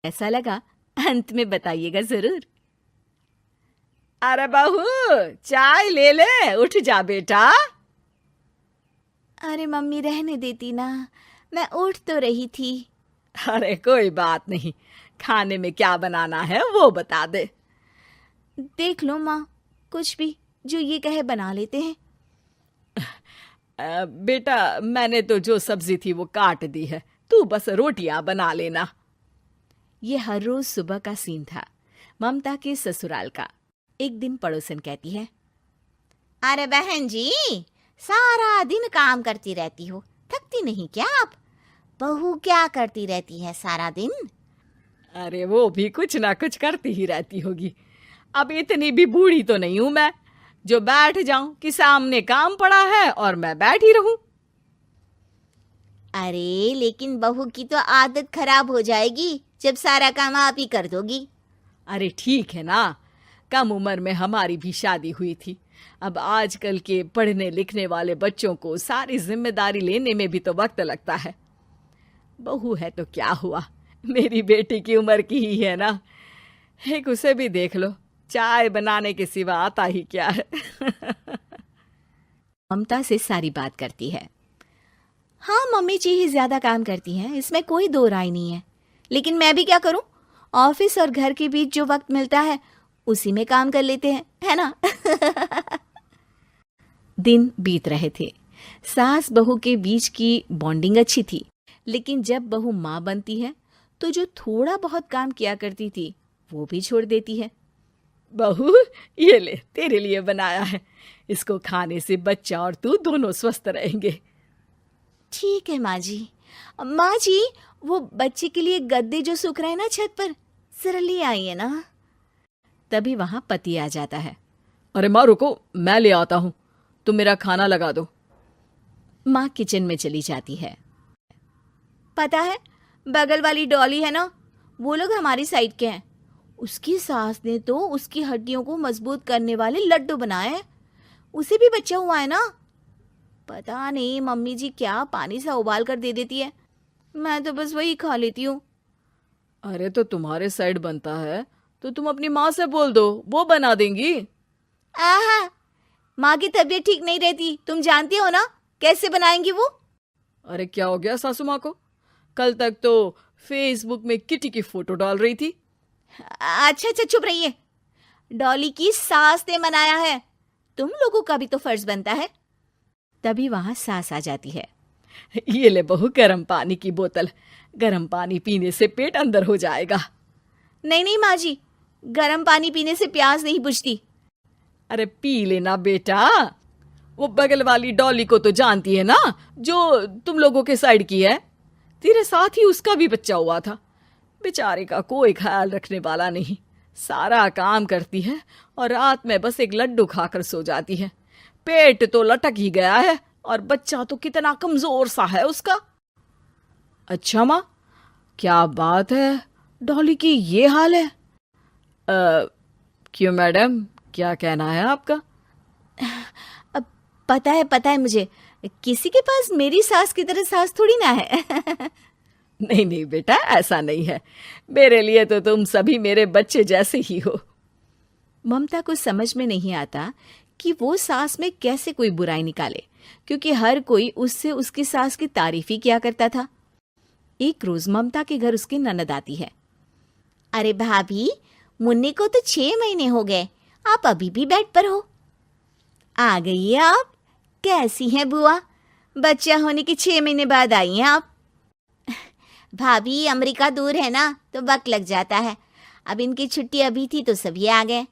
ऐसा लगा अंत में बताइएगा जरूर। अरे बहू, चाय ले ले, उठ जा बेटा। अरे मम्मी रहने देती ना, मैं उठ तो रही थी। अरे कोई बात नहीं, खाने में क्या बनाना है वो बता दे। देख लो माँ, कुछ भी जो ये कहे बना लेते हैं। बेटा, मैंने तो जो सब्जी थी वो काट दी है, तू बस रोटियां बना लेना। ये हर रोज सुबह का सीन था ममता के ससुराल का। एक दिन पड़ोसन कहती है, अरे बहन जी, सारा दिन काम करती रहती हो, थकती नहीं क्या आप? बहू क्या करती रहती है सारा दिन? अरे वो भी कुछ ना कुछ करती ही रहती होगी। अब इतनी भी बूढ़ी तो नहीं हूं मैं जो बैठ जाऊं कि सामने काम पड़ा है और मैं बैठी रहूं। अरे लेकिन बहू की तो आदत खराब हो जाएगी जब सारा काम आप ही कर दोगी। अरे ठीक है ना, कम उम्र में हमारी भी शादी हुई थी। अब आजकल के पढ़ने लिखने वाले बच्चों को सारी जिम्मेदारी लेने में भी तो वक्त लगता है। बहू है तो क्या हुआ, मेरी बेटी की उम्र की ही है ना। एक उसे भी देख लो, चाय बनाने के सिवा आता ही क्या है। ममता से सारी बात करती है। हाँ, मम्मी जी ही ज्यादा काम करती हैं, इसमें कोई दो राय नहीं है। लेकिन मैं भी क्या करूं, ऑफिस और घर के बीच जो वक्त मिलता है उसी में काम कर लेते हैं, है ना। दिन बीत रहे थे। सास बहू के बीच की बॉन्डिंग अच्छी थी, लेकिन जब बहू माँ बनती है तो जो थोड़ा बहुत काम किया करती थी वो भी छोड़ देती है। बहू, ये ले, तेरे लिए बनाया है। इसको खाने से बच्चा और तू दोनों स्वस्थ रहेंगे। ठीक है माँ जी। माँ जी, वो बच्चे के लिए गद्दे जो सूख रहे हैं ना छत पर, जरा ले आइए ना। तभी वहां पति आ जाता है। अरे माँ रुको, मैं ले आता हूँ, तुम मेरा खाना लगा दो। माँ किचन में चली जाती है। पता है, बगल वाली डॉली है ना, वो लोग हमारी साइड के हैं। उसकी सास ने तो उसकी हड्डियों को मजबूत करने वाले लड्डू बनाए हैं। उसे भी बच्चा हुआ है ना। पता नहीं मम्मी जी क्या पानी सा उबाल कर दे देती है, मैं तो बस वही खा लेती हूँ। अरे तो तुम्हारे साइड बनता है तो तुम अपनी माँ से बोल दो, वो बना देंगी। आहा, माँ की तबीयत ठीक नहीं रहती, तुम जानती हो ना, कैसे बनाएंगी वो। अरे क्या हो गया सासू माँ को? कल तक तो फेसबुक में किटी की फोटो डाल रही थी। अच्छा अच्छा, चुप रहिए। डॉली की सास ने मनाया है, तुम लोगों का भी तो फर्ज बनता है। तभी वहां सास आ जाती है। ये ले बहू, गर्म पानी की बोतल, गर्म पानी पीने से पेट अंदर हो जाएगा। नहीं नहीं माँ जी, गर्म पानी पीने से प्यास नहीं बुझती। अरे पी लेना बेटा। वो बगल वाली डॉली को तो जानती है ना, जो तुम लोगों के साइड की है। तेरे साथ ही उसका भी बच्चा हुआ था। बेचारे का कोई ख्याल रखने वाला नहीं, सारा काम करती है और रात में बस एक लड्डू खाकर सो जाती है। पेट तो लटक ही गया है और बच्चा तो कितना कमजोर सा है उसका। अच्छा माँ, क्या बात है, डॉली की ये हाल है? क्यों मैडम, क्या कहना है आपका? अब पता है मुझे, किसी के पास मेरी सास की तरह सास थोड़ी ना है। नहीं नहीं बेटा, ऐसा नहीं है। मेरे लिए तो तुम सभी मेरे बच्चे जैसे ही हो। ममता को समझ में नहीं आता कि वो सास में कैसे कोई बुराई निकाले, क्योंकि हर कोई उससे उसकी सास की तारीफ ही किया करता था। एक रोज ममता के घर उसकी ननद आती है। अरे भाभी, मुन्नी को तो 6 महीने हो गए, आप अभी भी बेड पर हो। आ गई है आप? कैसी हैं बुआ? बच्चा होने के 6 महीने बाद आई हैं आप। भाभी, अमेरिका दूर है ना, तो वक्त लग जाता है। अब इनकी छुट्टी अभी थी तो सभी आ गए।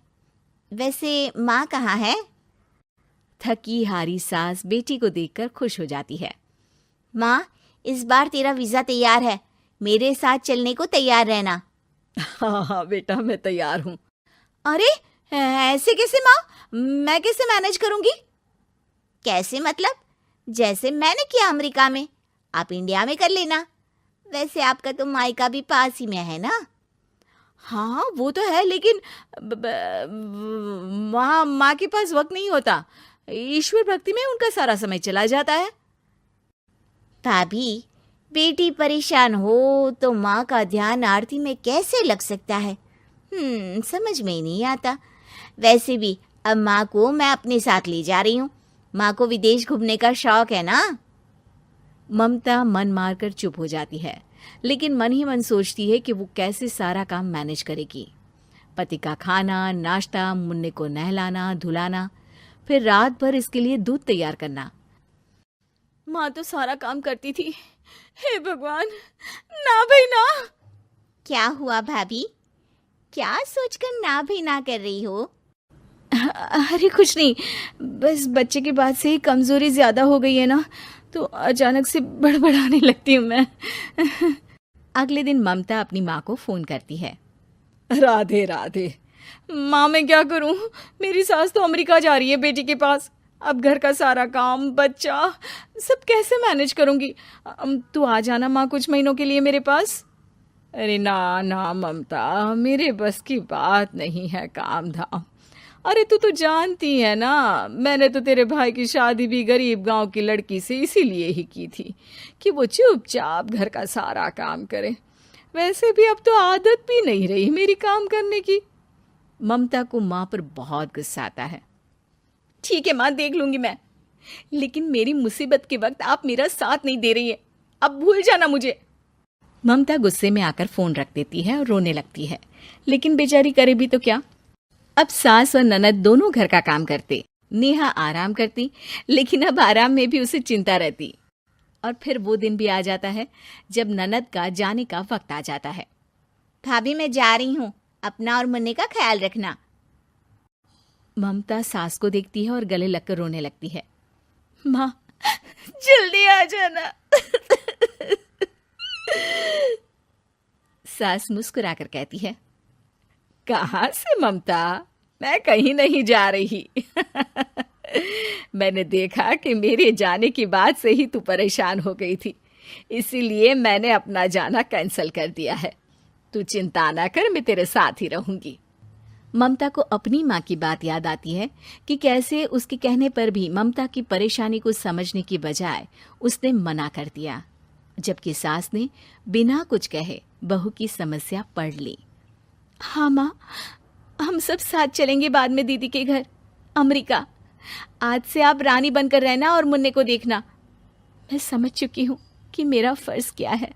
वैसे माँ कहाँ है? थकी हारी सास बेटी को देखकर खुश हो जाती है। माँ, इस बार तेरा वीजा तैयार है, मेरे साथ चलने को तैयार रहना। हाँ हाँ बेटा, मैं तैयार हूँ। अरे ऐसे कैसे माँ, मैं कैसे मैनेज करूंगी? कैसे मतलब? जैसे मैंने किया अमेरिका में, आप इंडिया में कर लेना। वैसे आपका तो मायका भी पास ही में है ना। हाँ वो तो है, लेकिन वहाँ माँ के पास वक्त नहीं होता। ईश्वर भक्ति में उनका सारा समय चला जाता है। भाभी, बेटी परेशान हो तो माँ का ध्यान आरती में कैसे लग सकता है? समझ में ही नहीं आता। वैसे भी अब माँ को मैं अपने साथ ले जा रही हूँ। माँ को विदेश घूमने का शौक है ना। ममता मन मारकर चुप हो जाती है, लेकिन मन ही मन सोचती है कि वो कैसे सारा काम मैनेज करेगी। पति का खाना, नाश्ता, मुन्ने को नहलाना, धुलाना, फिर रात भर इसके लिए दूध तैयार करना। माँ तो सारा काम करती थी। हे भगवान, ना भाई ना। क्या हुआ भाभी? क्या सोचकर ना भी ना कर रही हो? अरे कुछ नहीं, बस बच्चे के बाद से ही कमजोरी ज्यादा हो गई है ना, तो अचानक से बड़बड़ाने लगती हूँ मैं। अगले दिन ममता अपनी माँ को फोन करती है। राधे राधे। माँ मैं क्या करूँ, मेरी सास तो अमेरिका जा रही है बेटी के पास। अब घर का सारा काम, बच्चा, सब कैसे मैनेज करूँगी। तू आ जाना माँ कुछ महीनों के लिए मेरे पास। अरे ना ना ममता, मेरे बस की बात नहीं है काम धाम। अरे तू तो जानती है ना, मैंने तो तेरे भाई की शादी भी गरीब गांव की लड़की से इसीलिए ही की थी कि वो चुपचाप घर का सारा काम करे। वैसे भी अब तो आदत भी नहीं रही मेरी काम करने की। ममता को माँ पर बहुत गुस्सा आता है। ठीक है माँ, देख लूंगी मैं, लेकिन मेरी मुसीबत के वक्त आप मेरा साथ नहीं दे रही है। अब भूल जाना मुझे। ममता गुस्से में आकर फोन रख देती है और रोने लगती है, लेकिन बेचारी करे भी तो क्या। अब सास और ननद दोनों घर का काम करते, नेहा आराम करती, लेकिन अब आराम में भी उसे चिंता रहती। और फिर वो दिन भी आ जाता है जब ननद का जाने का वक्त आ जाता है। भाभी मैं जा रही हूँ, अपना और मुन्ने का ख्याल रखना। ममता सास को देखती है और गले लगकर रोने लगती है। माँ जल्दी आ जाना। सास मुस्कुराकर कहती है, कहाँ से ममता, मैं कहीं नहीं जा रही। मैंने देखा कि मेरे जाने की बात से ही तू परेशान हो गई थी, इसीलिए मैंने अपना जाना कैंसिल कर दिया है। तू चिंता ना कर, मैं तेरे साथ ही रहूंगी। ममता को अपनी माँ की बात याद आती है कि कैसे उसके कहने पर भी ममता की परेशानी को समझने की बजाय उसने मना कर दिया, जबकि सास ने बिना कुछ कहे बहू की समस्या पढ़ ली। हाँ माँ, हम सब साथ चलेंगे बाद में दीदी के घर अमेरिका। आज से आप रानी बनकर रहना और मुन्ने को देखना। मैं समझ चुकी हूँ कि मेरा फर्ज क्या है।